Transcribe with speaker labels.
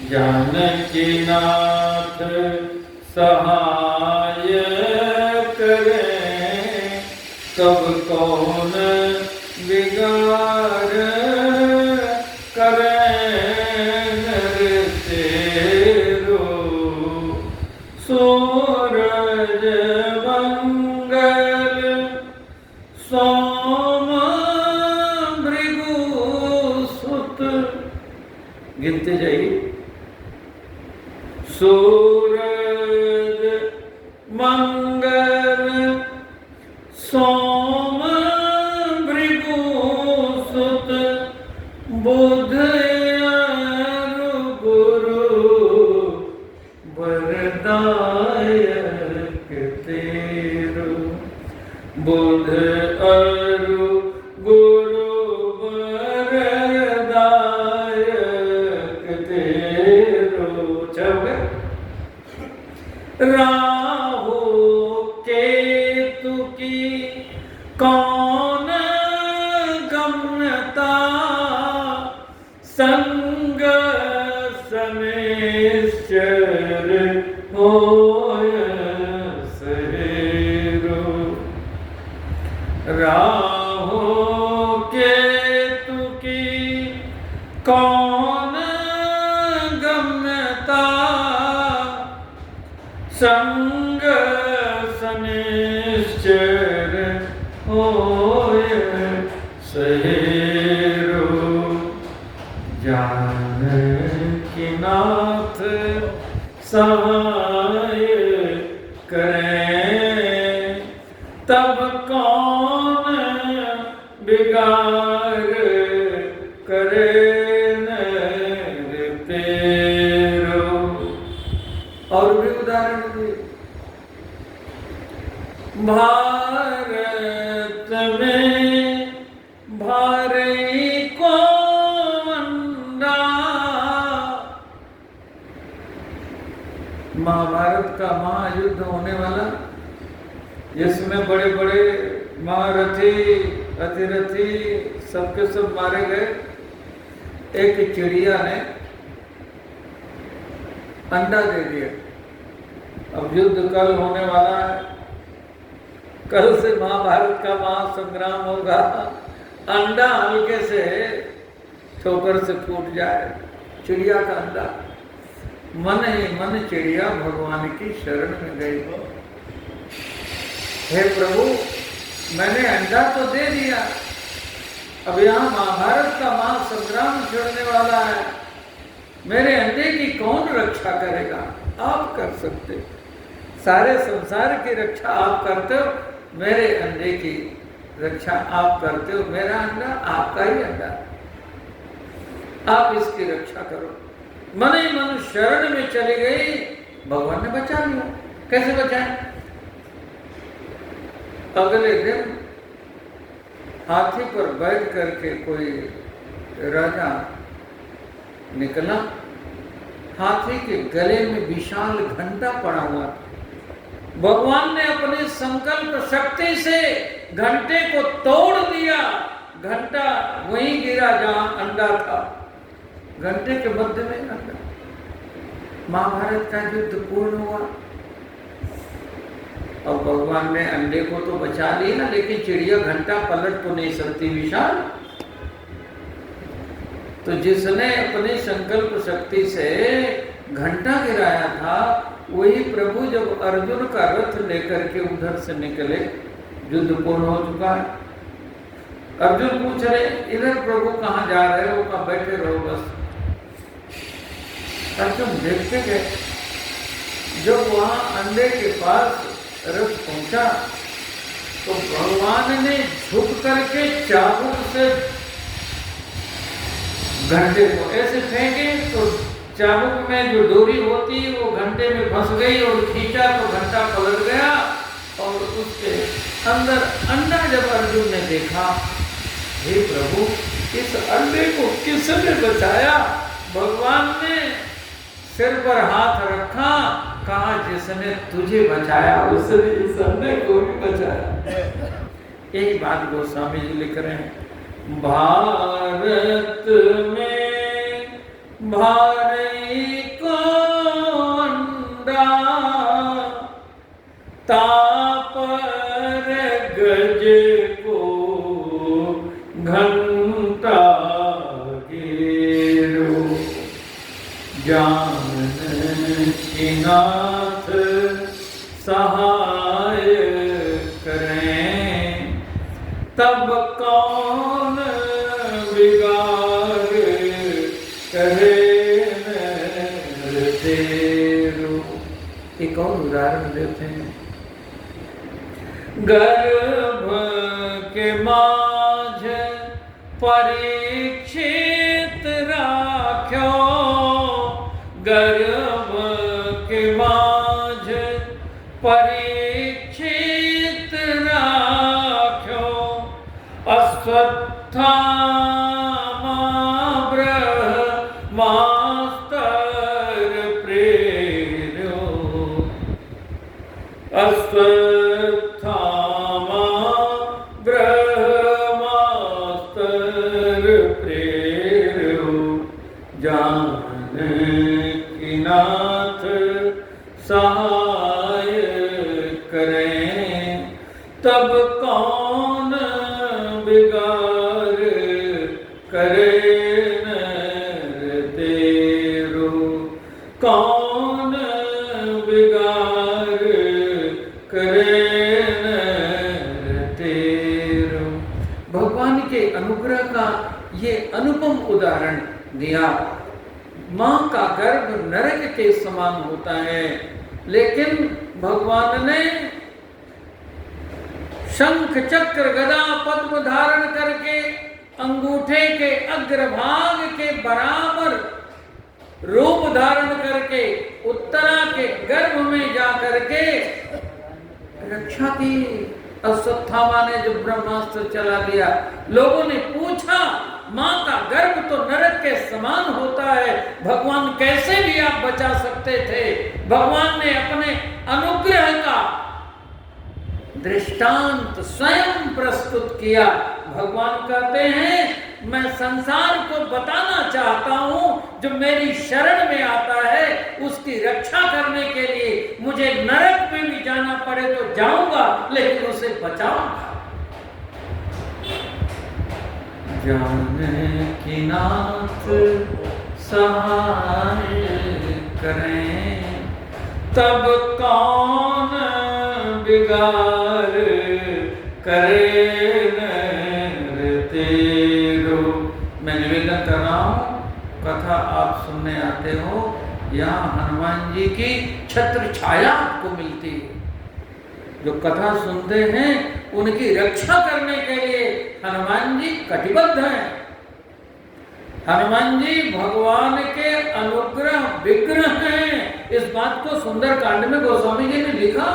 Speaker 1: जानकी नाथ सहाय करे, तब कौन बिगाड़ करे नर तेरो। सूरज मंगल सोम भृगु सुत, गिनते जाइए। सूरज मंगल सोम भृगु सुत, बुध अरु गुरु वरदायक तेरो। बुध अरु गुरु वरदायक तेरो। चल राहु केतु की कौन गम्यता, संग समेश्वर होय सहेरो। राहु केतु की कौन गम्यता, संग सनिश्चर होय सहेरो। जानकी नाथ सहाय करें, तब कौन बिगाड़ करे नर तेरो। और भी उदाहरण दिए। भारत में भारी को वंदा, महाभारत का महायुद्ध होने वाला, जिसमें बड़े बड़े महारथी अतिरथी सबके सब मारे गए। एक चिड़िया ने अंडा दे दिया। अब युद्ध कल होने वाला है, कल से महाभारत का महासंग्राम होगा। अंडा हल्के से ठोकर से फूट जाए, चिड़िया का अंडा। मन ही मन चिड़िया भगवान की शरण में गई हो। हे प्रभु, मैंने अंडा तो दे दिया, अब यहाँ महाभारत का महासंग्राम छिड़ने वाला है, मेरे अंडे की कौन रक्षा करेगा? आप कर सकते, सारे संसार की रक्षा आप करते हो, मेरे अंडे की रक्षा आप करते हो। मेरा अंडा आपका ही अंडा, आप इसकी रक्षा करो। मन ही मन शरण में चली गई, भगवान ने बचा लिया। कैसे बचाए? अगले दिन हाथी पर बैठ करके कोई राजा निकला। हाथी के गले में विशाल घंटा पड़ा हुआ था। भगवान ने अपनी संकल्प शक्ति से घंटे को तोड़ दिया। घंटा वहीं गिरा जहां अंडा था, घंटे के मध्य में अंडा। महाभारत का युद्ध पूर्ण हुआ। और भगवान ने अंडे को तो बचा लिया, लेकिन चिड़िया घंटा पलट तो नहीं सकती विशाल। तो जिसने अपनी संकल्प शक्ति से घंटा गिराया था, वही प्रभु जब अर्जुन का रथ लेकर के उधर से निकले, युद्ध पूर्ण हो चुका है। अर्जुन पूछ रहे, इधर प्रभु कहाँ जा रहे हो? कहाँ बैठे रहो बस। अर्जुन देखते गए। जब वहां अंडे के पास रथ पहुंचा तो भगवान ने झुक करके चाबुक से घंटे को ऐसे फेंके, तो चाबुक में जो डोरी होती है वो घंटे में फंस गई और खींचा तो घंटा पलट गया। और उसके अंदर अंडा जब अर्जुन ने देखा, हे प्रभु, इस अंडे को किसने बचाया? भगवान ने सिर पर हाथ रखा, कहा जिसने तुझे बचाया उसने इस अंडे को भी बचाया। यही बात गोस्वामी जी लिख रहे हैं। भारत में भारी को अंडा तापर गज को घंटा गिरो जानकी नाथ सहाय करें तब कौन बिगाड़ करे तेरो। एक और उदाहरण देते हैं। गर्भ के माझ परीक्षित राख्यो गर्भ के माझ परीक्षित राख्यो अश्वत्थामा ब्रह्मास्त्र प्रेर्यो अश्वत्थामा ब्रह्मास्त्र प्रेर्यो जानकी नाथ सहाय करें तब कौन बिगाड़ करे तेरो। कौन बिगाड़ करे तेरो। भगवान के अनुग्रह का ये अनुपम उदाहरण दिया। माँ का गर्भ नरक के समान होता है, लेकिन भगवान ने शंख चक्र गदा पद्म धारण करके अंगूठे के अग्रभाग के बराबर रूप धारण करके उत्तरा के गर्भ में जाकर के रक्षा की। अश्वत्थामा ने जो ब्रह्मास्त्र चला दिया, लोगों ने पूछा माँ का गर्भ तो नरक के समान होता है, भगवान कैसे भी आप बचा सकते थे। भगवान ने अपने अनुग्रह का दृष्टांत स्वयं प्रस्तुत किया। भगवान कहते हैं मैं संसार को बताना चाहता हूं, जो मेरी शरण में आता है उसकी रक्षा करने के लिए मुझे नरक में भी जाना पड़े तो जाऊंगा, लेकिन उसे बचाऊंगा। जानकी नाथ सहाय करें तब कौन बिगाड़ करे तेरो। मैं निवेदन कर रहा हूँ, कथा आप सुनने आते हो, यहाँ हनुमान जी की छत्र छाया आपको मिलती है। जो कथा सुनते हैं उनकी रक्षा करने के लिए हनुमान जी कटिबद्ध हैं। हनुमान जी भगवान के अनुग्रह विग्रह हैं। इस बात को सुंदरकांड में गोस्वामी जी ने लिखा।